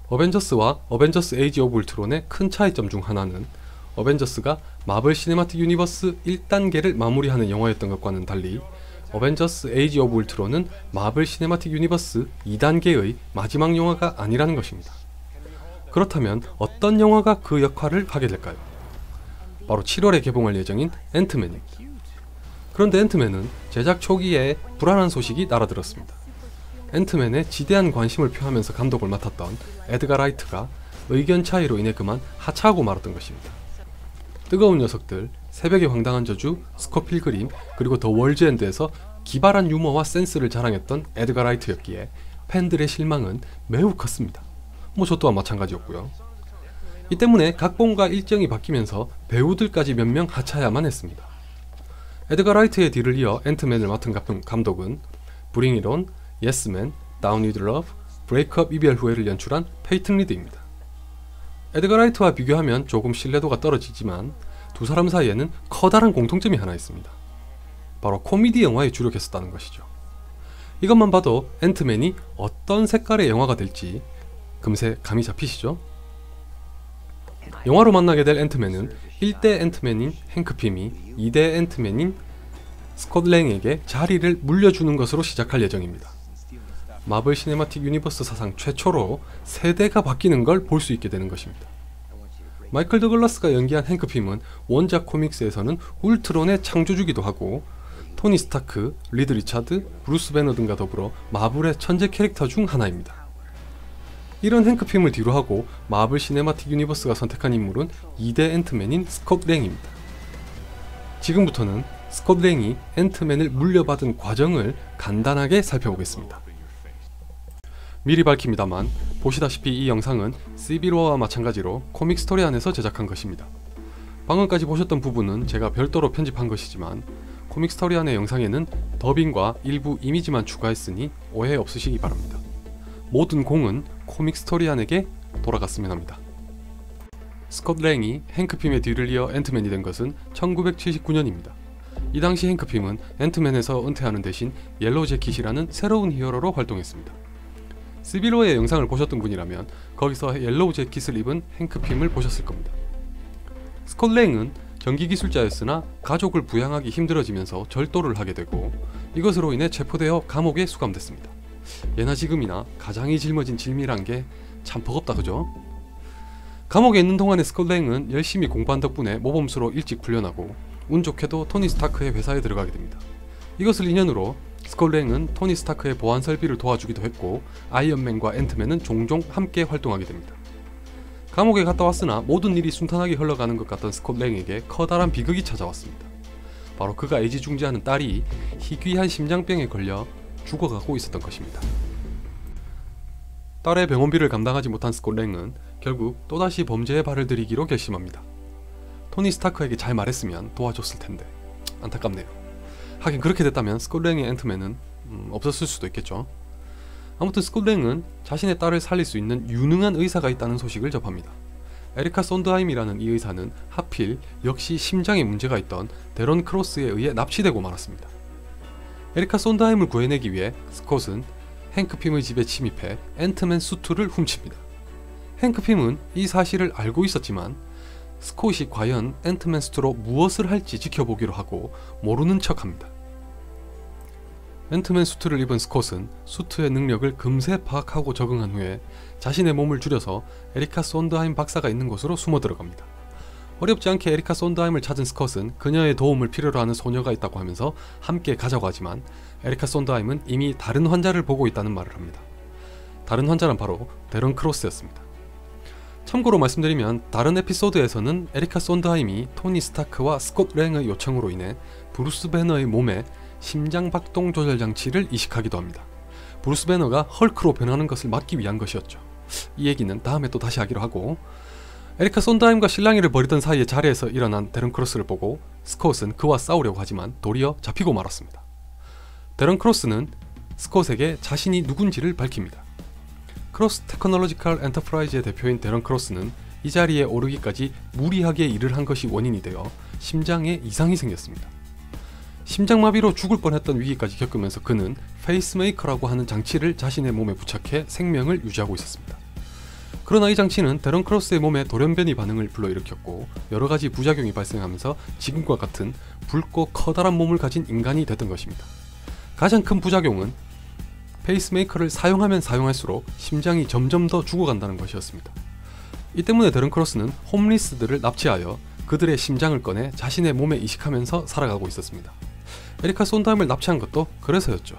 어벤져스와 어벤져스 에이지 오브 울트론의 큰 차이점 중 하나는 어벤져스가 마블 시네마틱 유니버스 1단계를 마무리하는 영화였던 것과는 달리 어벤져스 에이지 오브 울트론은 마블 시네마틱 유니버스 2단계의 마지막 영화가 아니라는 것입니다. 그렇다면 어떤 영화가 그 역할을 하게 될까요? 바로 7월에 개봉할 예정인 앤트맨입니다. 그런데 앤트맨은 제작 초기에 불안한 소식이 날아들었습니다. 앤트맨에 지대한 관심을 표하면서 감독을 맡았던 에드가 라이트가 의견 차이로 인해 그만 하차하고 말았던 것입니다. 뜨거운 녀석들, 새벽의 황당한 저주, 스콧 필그림, 그리고 더 월즈 엔드에서 기발한 유머와 센스를 자랑했던 에드가 라이트였기에 팬들의 실망은 매우 컸습니다. 저 또한 마찬가지였고요. 이 때문에 각본과 일정이 바뀌면서 배우들까지 몇 명 하차해야만 했습니다. 에드가 라이트의 뒤를 이어 앤트맨을 맡은 감독은 브링 잇 온, 예스맨, 다운 위드 러브, 브레이크업 이별 후에를 연출한 페이튼 리드입니다. 에드가 라이트와 비교하면 조금 신뢰도가 떨어지지만 두 사람 사이에는 커다란 공통점이 하나 있습니다. 바로 코미디 영화에 주력했었다는 것이죠. 이것만 봐도 앤트맨이 어떤 색깔의 영화가 될지 금세 감이 잡히시죠? 영화로 만나게 될 앤트맨은 1대 앤트맨인 행크 핌이 2대 앤트맨인 스콧 랭에게 자리를 물려주는 것으로 시작할 예정입니다. 마블 시네마틱 유니버스 사상 최초로 세대가 바뀌는 걸 볼 수 있게 되는 것입니다. 마이클 더글라스가 연기한 행크 핌은 원작 코믹스에서는 울트론의 창조주기도 하고 토니 스타크, 리드 리차드, 브루스 배너 등과 더불어 마블의 천재 캐릭터 중 하나입니다. 이런 행크 핌을 뒤로하고 마블 시네마틱 유니버스가 선택한 인물은 2대 앤트맨인 스콧 랭입니다. 지금부터는 스콧 랭이 앤트맨을 물려받은 과정을 간단하게 살펴보겠습니다. 미리 밝힙니다만 보시다시피 이 영상은 시빌워와 마찬가지로 코믹 스토리 안에서 제작한 것입니다. 방금까지 보셨던 부분은 제가 별도로 편집한 것이지만 코믹 스토리 안의 영상에는 더빙과 일부 이미지만 추가했으니 오해 없으시기 바랍니다. 모든 공은 코믹 스토리 안에게 돌아갔으면 합니다. 스콧 랭이 행크 핌의 뒤를 이어 앤트맨이 된 것은 1979년입니다. 이 당시 행크 핌은 앤트맨에서 은퇴하는 대신 옐로우 재킷이라는 새로운 히어로로 활동했습니다. 시빌워의 영상을 보셨던 분이라면 거기서 옐로우 재킷을 입은 행크 핌을 보셨을 겁니다. 스콧 랭은 전기기술자였으나 가족을 부양하기 힘들어지면서 절도를 하게 되고 이것으로 인해 체포되어 감옥에 수감됐습니다. 예나 지금이나 가장이 짊어진 질미란 게 참 버겁다 그죠? 감옥에 있는 동안에 스콧 랭은 열심히 공부한 덕분에 모범수로 일찍 풀려나고 운 좋게도 토니 스타크의 회사에 들어가게 됩니다. 이것을 인연으로 스콧 랭은 토니 스타크의 보안 설비를 도와주기도 했고 아이언맨과 앤트맨은 종종 함께 활동하게 됩니다. 감옥에 갔다 왔으나 모든 일이 순탄하게 흘러가는 것 같던 스콧 랭에게 커다란 비극이 찾아왔습니다. 바로 그가 애지중지하는 딸이 희귀한 심장병에 걸려 죽어가고 있었던 것입니다. 딸의 병원비를 감당하지 못한 스콧 랭은 결국 또다시 범죄에 발을 들이기로 결심합니다. 토니 스타크에게 잘 말했으면 도와줬을 텐데 안타깝네요. 하긴 그렇게 됐다면 스콧 랭의 앤트맨은 없었을 수도 있겠죠. 아무튼 스콧 랭은 자신의 딸을 살릴 수 있는 유능한 의사가 있다는 소식을 접합니다. 에리카 손드하임이라는 이 의사는 하필 역시 심장에 문제가 있던 데런 크로스에 의해 납치되고 말았습니다. 에리카 손드하임을 구해내기 위해 스콧은 행크 핌의 집에 침입해 앤트맨 수트를 훔칩니다. 행크 핌은 이 사실을 알고 있었지만 스콧이 과연 앤트맨 수트로 무엇을 할지 지켜보기로 하고 모르는 척합니다. 앤트맨 수트를 입은 스콧은 수트의 능력을 금세 파악하고 적응한 후에 자신의 몸을 줄여서 에리카 손드하임 박사가 있는 곳으로 숨어 들어갑니다. 어렵지 않게 에리카 손드하임을 찾은 스콧은 그녀의 도움을 필요로 하는 소녀가 있다고 하면서 함께 가자고 하지만 에리카 손드하임은 이미 다른 환자를 보고 있다는 말을 합니다. 다른 환자는 바로 데런 크로스였습니다. 참고로 말씀드리면 다른 에피소드에서는 에리카 손드하임이 토니 스타크와 스콧 랭의 요청으로 인해 브루스 배너의 몸에 심장 박동 조절 장치를 이식하기도 합니다. 브루스 배너가 헐크로 변하는 것을 막기 위한 것이었죠. 이 얘기는 다음에 또 다시 하기로 하고, 에리카 손드하임과 실랑이를 벌이던 사이에 자리에서 일어난 데런 크로스를 보고 스콧은 그와 싸우려고 하지만 도리어 잡히고 말았습니다. 데런 크로스는 스콧에게 자신이 누군지를 밝힙니다. 크로스 테크놀로지컬 엔터프라이즈의 대표인 데런 크로스는 이 자리에 오르기까지 무리하게 일을 한 것이 원인이 되어 심장에 이상이 생겼습니다. 심장마비로 죽을 뻔했던 위기까지 겪으면서 그는 페이스메이커라고 하는 장치를 자신의 몸에 부착해 생명을 유지하고 있었습니다. 그러나 이 장치는 데런 크로스의 몸에 돌연변이 반응을 불러일으켰고 여러가지 부작용이 발생하면서 지금과 같은 붉고 커다란 몸을 가진 인간이 됐던 것입니다. 가장 큰 부작용은 페이스메이커를 사용하면 사용할수록 심장이 점점 더 죽어간다는 것이었습니다. 이 때문에 데런 크로스는 홈리스들을 납치하여 그들의 심장을 꺼내 자신의 몸에 이식하면서 살아가고 있었습니다. 에리카 손담을 납치한 것도 그래서였죠.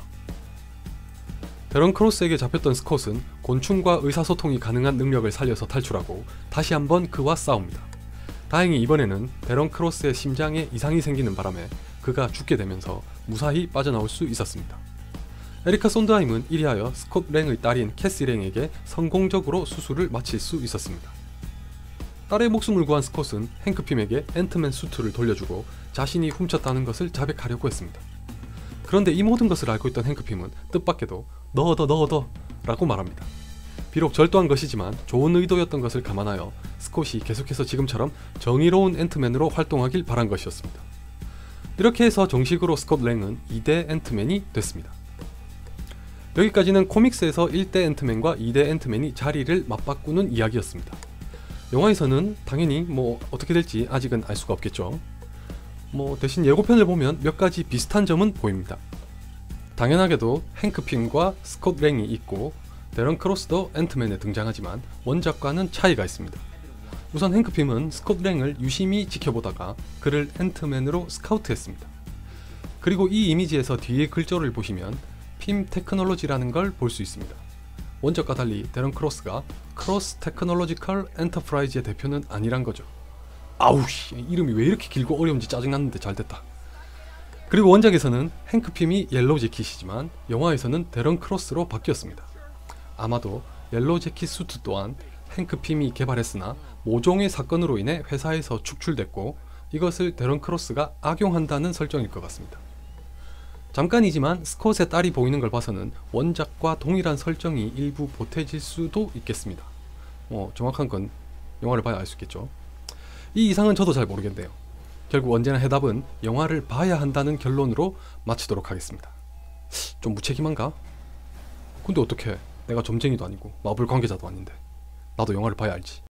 데런 크로스에게 잡혔던 스콧은 곤충과 의사소통이 가능한 능력을 살려서 탈출하고 다시 한번 그와 싸웁니다. 다행히 이번에는 데런 크로스의 심장에 이상이 생기는 바람에 그가 죽게 되면서 무사히 빠져나올 수 있었습니다. 에리카 손드하임은 이리하여 스콧 랭의 딸인 캐시 랭에게 성공적으로 수술을 마칠 수 있었습니다. 딸의 목숨을 구한 스콧은 행크 핌에게 앤트맨 수트를 돌려주고 자신이 훔쳤다는 것을 자백하려고 했습니다. 그런데 이 모든 것을 알고 있던 행크 핌은 뜻밖에도 넣어둬 라고 말합니다. 비록 절도한 것이지만 좋은 의도였던 것을 감안하여 스콧이 계속해서 지금처럼 정의로운 앤트맨으로 활동하길 바란 것이었습니다. 이렇게 해서 정식으로 스콧 랭은 2대 앤트맨이 됐습니다. 여기까지는 코믹스에서 1대 앤트맨과 2대 앤트맨이 자리를 맞바꾸는 이야기였습니다. 영화에서는 당연히 어떻게 될지 아직은 알 수가 없겠죠. 대신 예고편을 보면 몇 가지 비슷한 점은 보입니다. 당연하게도 행크 핌과 스콧 랭이 있고 데런 크로스도 앤트맨에 등장하지만 원작과는 차이가 있습니다. 우선 행크 핌은 스콧 랭을 유심히 지켜보다가 그를 앤트맨으로 스카우트했습니다. 그리고 이 이미지에서 뒤에 글자를 보시면 핌 테크놀로지라는 걸 볼 수 있습니다. 원작과 달리 데런 크로스가 크로스 테크놀로지컬 엔터프라이즈의 대표는 아니란 거죠. 아우씨, 이름이 왜 이렇게 길고 어려운지 짜증났는데 잘됐다. 그리고 원작에서는 행크 핌이 옐로우 재킷이지만 영화에서는 데런 크로스로 바뀌었습니다. 아마도 옐로우 재킷 수트 또한 행크 핌이 개발했으나 모종의 사건으로 인해 회사에서 축출됐고 이것을 데런 크로스가 악용한다는 설정일 것 같습니다. 잠깐이지만 스콧의 딸이 보이는 걸 봐서는 원작과 동일한 설정이 일부 보태질 수도 있겠습니다. 정확한 건 영화를 봐야 알 수 있겠죠. 이 이상은 저도 잘 모르겠네요. 결국 언제나 해답은 영화를 봐야 한다는 결론으로 마치도록 하겠습니다. 좀 무책임한가? 근데 어떡해, 내가 점쟁이도 아니고 마블 관계자도 아닌데 나도 영화를 봐야 알지.